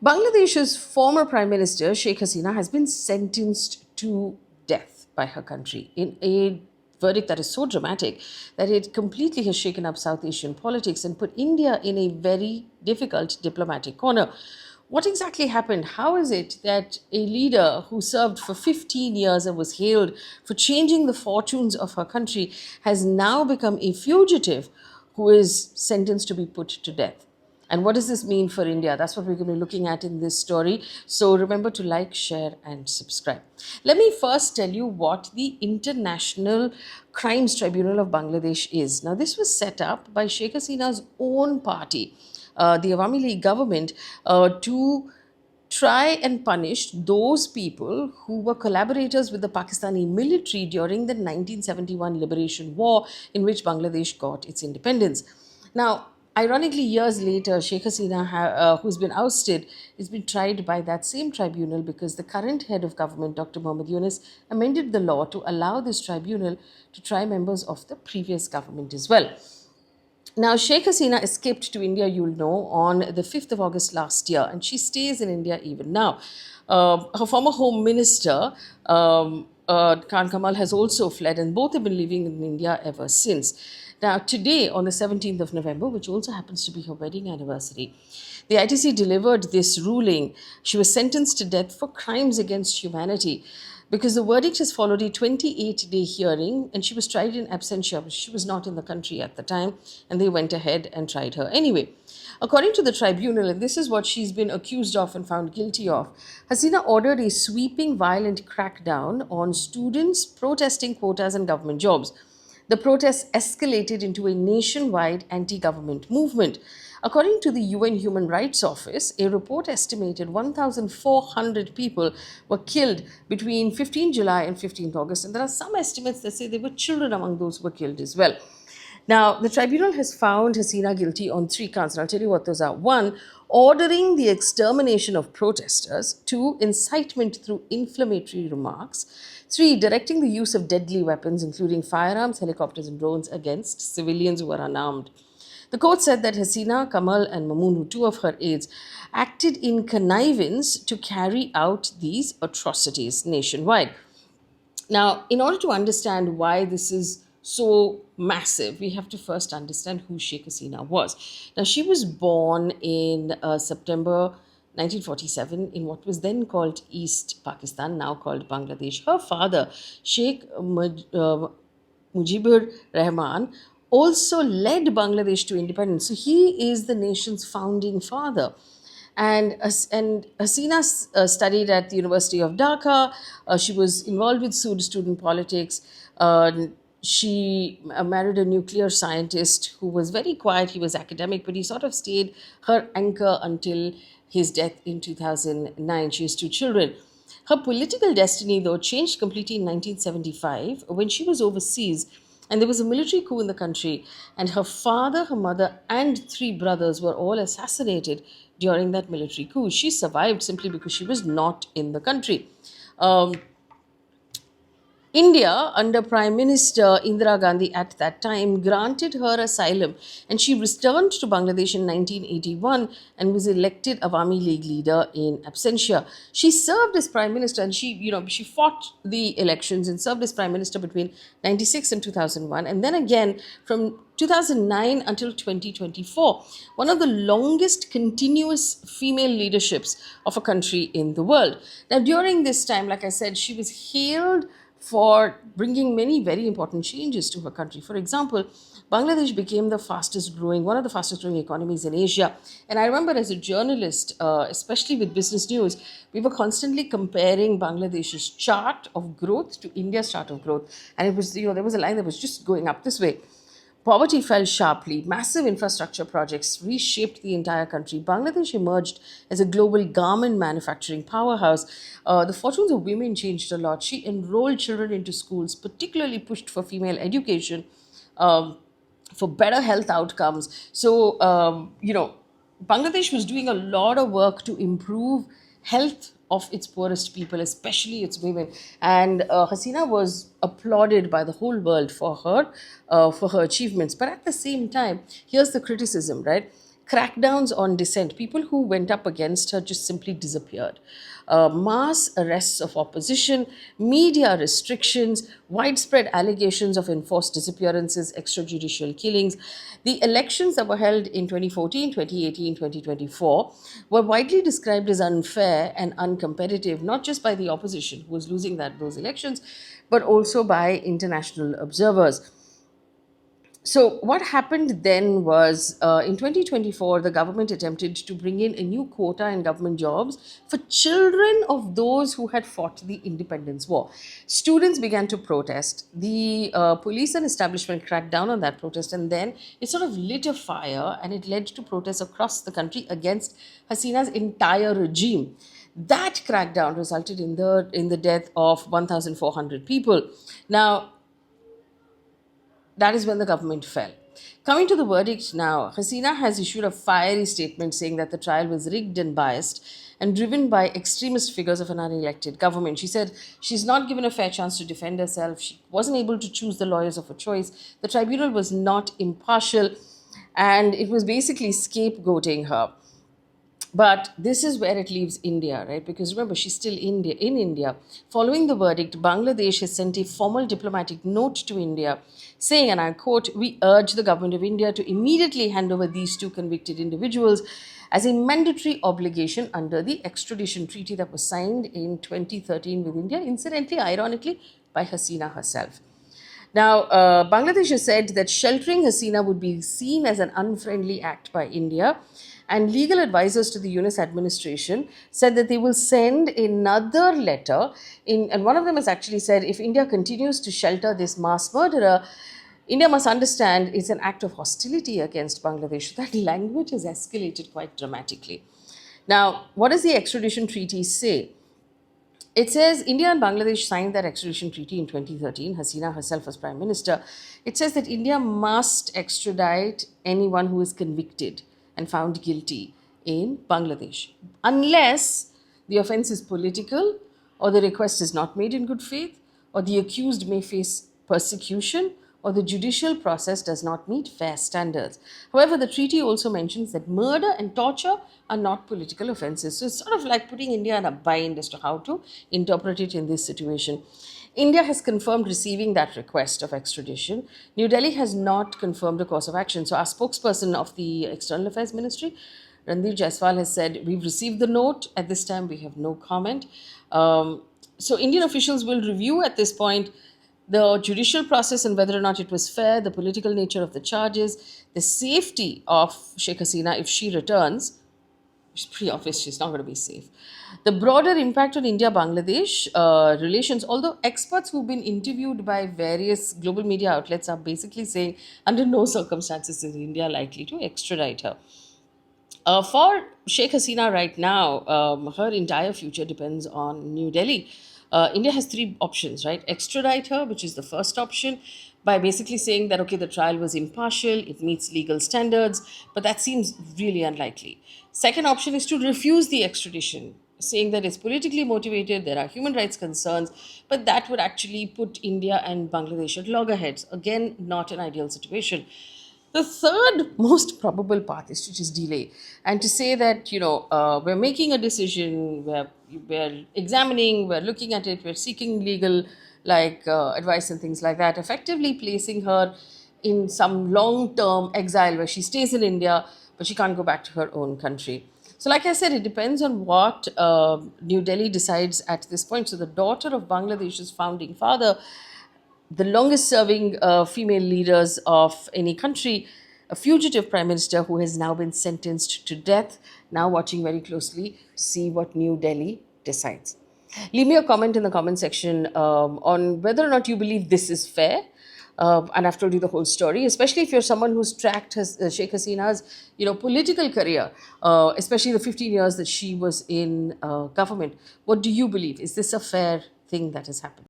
Bangladesh's former Prime Minister Sheikh Hasina has been sentenced to death by her country in a verdict that is so dramatic that it completely has shaken up South Asian politics and put India in a very difficult diplomatic corner. What exactly happened? How is it that a leader who served for 15 years and was hailed for changing the fortunes of her country has now become a fugitive who is sentenced to be put to death? And what does this mean for India? That's what we're going to be looking at in this story. So remember to like, share, and subscribe. Let me first tell you what the International Crimes Tribunal of Bangladesh is. Now, this was set up by Sheikh Hasina's own party, the Awami League government, to try and punish those people who were collaborators with the Pakistani military during the 1971 Liberation War, in which Bangladesh got its independence. Now, ironically, years later, Sheikh Hasina, who's been ousted, has been tried by that same tribunal because the current head of government, Dr. Mohammad Yunus, amended the law to allow this tribunal to try members of the previous government as well. Now, Sheikh Hasina escaped to India, you'll know, on the 5th of August last year, and she stays in India even now. Her former Home Minister, Khan Kamal, has also fled, and both have been living in India ever since. Now, today, on the 17th of November, which also happens to be her wedding anniversary, the ITC delivered this ruling. She was sentenced to death for crimes against humanity because the verdict has followed a 28-day hearing and she was tried in absentia. She was not in the country at the time and they went ahead and tried her anyway. According to the tribunal, and this is what she's been accused of and found guilty of, Hasina ordered a sweeping violent crackdown on students protesting quotas and government jobs. The protests escalated into a nationwide anti-government movement. According to the UN Human Rights Office, a report estimated 1,400 people were killed between 15 July and 15 August. And there are some estimates that say there were children among those who were killed as well. Now, the tribunal has found Hasina guilty on 3 counts, and I'll tell you what those are. 1, ordering the extermination of protesters. 2, incitement through inflammatory remarks. 3, directing the use of deadly weapons, including firearms, helicopters, and drones against civilians who are unarmed. The court said that Hasina, Kamal, and Mamoon, 2 of her aides, acted in connivance to carry out these atrocities nationwide. Now, in order to understand why this is so massive, we have to first understand who Sheikh Hasina was. Now, she was born in September 1947 in what was then called East Pakistan, now called Bangladesh. Her father, Sheikh Mujibur Rahman, also led Bangladesh to independence. So he is the nation's founding father. And Hasina studied at the University of Dhaka. She was involved with student politics. She married a nuclear scientist who was very quiet. He was academic, but he sort of stayed her anchor until his death in 2009. She has 2 children. Her political destiny, though, changed completely in 1975 when she was overseas and there was a military coup in the country, and her father, her mother, and 3 brothers were all assassinated during that military coup. She survived simply because she was not in the country. India, under Prime Minister Indira Gandhi at that time, granted her asylum and she returned to Bangladesh in 1981 and was elected Awami League leader in absentia. She served as Prime Minister and she fought the elections and served as Prime Minister between 96 and 2001 and then again from 2009 until 2024, one of the longest continuous female leaderships of a country in the world. Now, during this time, like I said, she was hailed for bringing many very important changes to her country. For example, Bangladesh became one of the fastest growing economies in Asia. And I remember as a journalist, especially with business news, we were constantly comparing Bangladesh's chart of growth to India's chart of growth. And it was, there was a line that was just going up this way. Poverty fell sharply. Massive infrastructure projects reshaped the entire country. Bangladesh emerged as a global garment manufacturing powerhouse. The fortunes of women changed a lot. She enrolled children into schools, particularly pushed for female education, for better health outcomes. So, Bangladesh was doing a lot of work to improve health of its poorest people, especially its women. And Hasina was applauded by the whole world for her achievements. But at the same time, here's the criticism, right? crackdowns on dissent. People who went up against her just simply disappeared. Mass arrests of opposition, media restrictions, widespread allegations of enforced disappearances, extrajudicial killings. The elections that were held in 2014, 2018, 2024 were widely described as unfair and uncompetitive, not just by the opposition who was losing those elections, but also by international observers. So, what happened then was in 2024, the government attempted to bring in a new quota in government jobs for children of those who had fought the independence war. Students began to protest. The police and establishment cracked down on that protest, and then it sort of lit a fire and it led to protests across the country against Hasina's entire regime. That crackdown resulted in the death of 1,400 people. Now, that is when the government fell. Coming to the verdict now, Hasina has issued a fiery statement saying that the trial was rigged and biased and driven by extremist figures of an unelected government. She said she's not given a fair chance to defend herself. She wasn't able to choose the lawyers of her choice. The tribunal was not impartial, and it was basically scapegoating her. But this is where it leaves India, right? Because remember, she's still in India. Following the verdict, Bangladesh has sent a formal diplomatic note to India saying, and I quote, "We urge the government of India to immediately hand over these two convicted individuals as a mandatory obligation under the extradition treaty that was signed in 2013 with India, incidentally, ironically, by Hasina herself." Now, Bangladesh has said that sheltering Hasina would be seen as an unfriendly act by India, and legal advisors to the Yunus administration said that they will send another letter and one of them has actually said if India continues to shelter this mass murderer, India must understand it's an act of hostility against Bangladesh. That language has escalated quite dramatically. Now, what does the extradition treaty say? It says India and Bangladesh signed that extradition treaty in 2013. Hasina herself was Prime Minister. It says that India must extradite anyone who is convicted and found guilty in Bangladesh, unless the offense is political, or the request is not made in good faith, or the accused may face persecution, or the judicial process does not meet fair standards. However, the treaty also mentions that murder and torture are not political offenses. So it's sort of like putting India in a bind as to how to interpret it in this situation. India has confirmed receiving that request of extradition. New Delhi has not confirmed a course of action. So our spokesperson of the External Affairs Ministry, Ranveer Jaiswal, has said, "We've received the note. At this time, we have no comment." So Indian officials will review at this point the judicial process and whether or not it was fair, the political nature of the charges, the safety of Sheikh Hasina if she returns. It's pretty obvious she's not going to be safe. The broader impact on India-Bangladesh relations, although experts who've been interviewed by various global media outlets are basically saying under no circumstances is India likely to extradite her. For Sheikh Hasina right now, her entire future depends on New Delhi. India has three options, right? Extradite her, which is the first option, by basically saying that, okay, the trial was impartial, it meets legal standards, but that seems really unlikely. Second option is to refuse the extradition, saying that it's politically motivated, there are human rights concerns, but that would actually put India and Bangladesh at loggerheads. Again, not an ideal situation. The third most probable path is to just delay and to say that, we're making a decision, we're examining, we're looking at it, we're seeking legal advice and things like that, effectively placing her in some long-term exile where she stays in India, but she can't go back to her own country. So like I said, it depends on what New Delhi decides at this point. So the daughter of Bangladesh's founding father, the longest serving female leaders of any country, a fugitive prime minister who has now been sentenced to death, now watching very closely to see what New Delhi decides. Leave me a comment in the comment section on whether or not you believe this is fair. And I've told you the whole story, especially if you're someone who's tracked Sheikh Hasina's, political career, especially the 15 years that she was in government. What do you believe? Is this a fair thing that has happened?